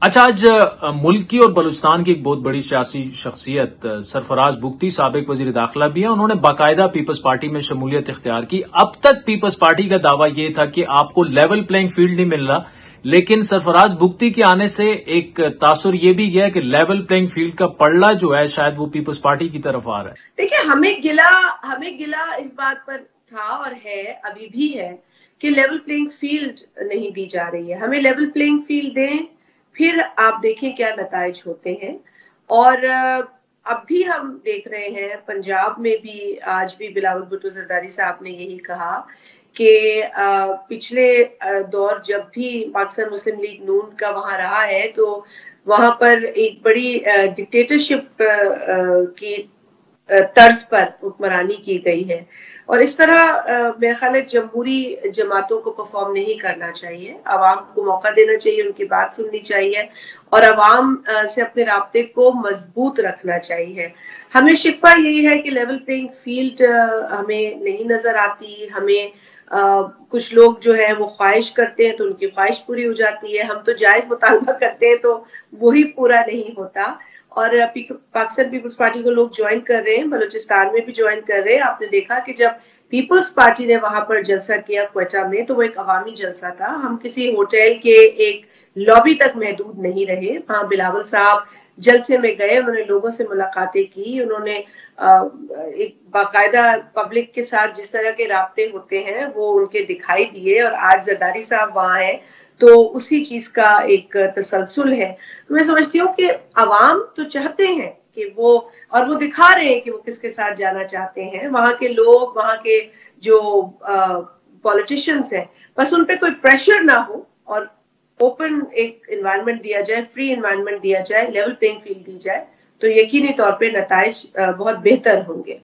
اچھا، آج ملک کی اور بلوچستان کی ایک بہت بڑی سیاسی شخصیت سرفراز بگٹی سابق وزیر داخلہ بھی ہیں، انہوں نے باقاعدہ پیپلز پارٹی میں شمولیت اختیار کی۔ اب تک پیپلز پارٹی کا دعویٰ یہ تھا کہ آپ کو لیول پلینگ فیلڈ نہیں مل رہا، لیکن سرفراز بگٹی کے آنے سے ایک تاثر یہ بھی گیا کہ لیول پلینگ فیلڈ کا پلڑا جو ہے شاید وہ پیپلز پارٹی کی طرف آ رہا ہے۔ دیکھیں، ہمیں گلا اس بات پر تھا اور ہے، ابھی بھی ہے، کہ لیول پلینگ فیلڈ نہیں دی جا رہی ہے۔ ہمیں لیول پلینگ فیلڈ دیں، پھر آپ دیکھیں کیا نتائج ہوتے ہیں۔ اور اب بھی ہم دیکھ رہے ہیں پنجاب میں بھی، آج بھی بلاول بھٹو زرداری صاحب نے یہی کہا کہ پچھلے دور جب بھی پاکستان مسلم لیگ نون کا وہاں رہا ہے تو وہاں پر ایک بڑی ڈکٹیٹرشپ کی طرز پر حکمرانی کی گئی ہے، اور اس طرح میرے خیال ہے جمہوری جماعتوں کو پرفارم نہیں کرنا چاہیے۔ عوام کو موقع دینا چاہیے، ان کی بات سننی چاہیے، اور عوام سے اپنے رابطے کو مضبوط رکھنا چاہیے۔ ہمیں شکوہ یہی ہے کہ لیول پلینگ فیلڈ ہمیں نہیں نظر آتی۔ ہمیں کچھ لوگ جو ہے وہ خواہش کرتے ہیں تو ان کی خواہش پوری ہو جاتی ہے، ہم تو جائز مطالبہ کرتے ہیں تو وہی پورا نہیں ہوتا۔ اور پاکستان پیپلز پارٹی کو لوگ جوائن کر رہے ہیں، بلوچستان میں بھی جوائن کر رہے ہیں۔ آپ نے دیکھا کہ جب پیپلز پارٹی نے وہاں پر جلسہ کیا کوئٹہ میں تو وہ ایک عوامی جلسہ تھا، ہم کسی ہوٹل کے ایک لابی تک محدود نہیں رہے۔ وہاں بلاول صاحب جلسے میں گئے، انہوں نے لوگوں سے ملاقاتیں کی، انہوں نے ایک باقاعدہ پبلک کے ساتھ جس طرح کے رابطے ہوتے ہیں وہ ان کے دکھائی دیے، اور آج زرداری صاحب وہاں ہیں تو اسی چیز کا ایک تسلسل ہے۔ میں سمجھتی ہوں کہ عوام تو چاہتے ہیں کہ وہ، اور وہ دکھا رہے ہیں کہ وہ کس کے ساتھ جانا چاہتے ہیں، وہاں کے لوگ، وہاں کے جو پولیٹیشینز ہیں، بس ان پہ کوئی پریشر نہ ہو اور اوپن ایک انوائرمنٹ دیا جائے، فری انوائرمنٹ دیا جائے، لیول پلینگ فیلڈ دی جائے، تو یقینی طور پہ نتائج بہت بہتر ہوں گے۔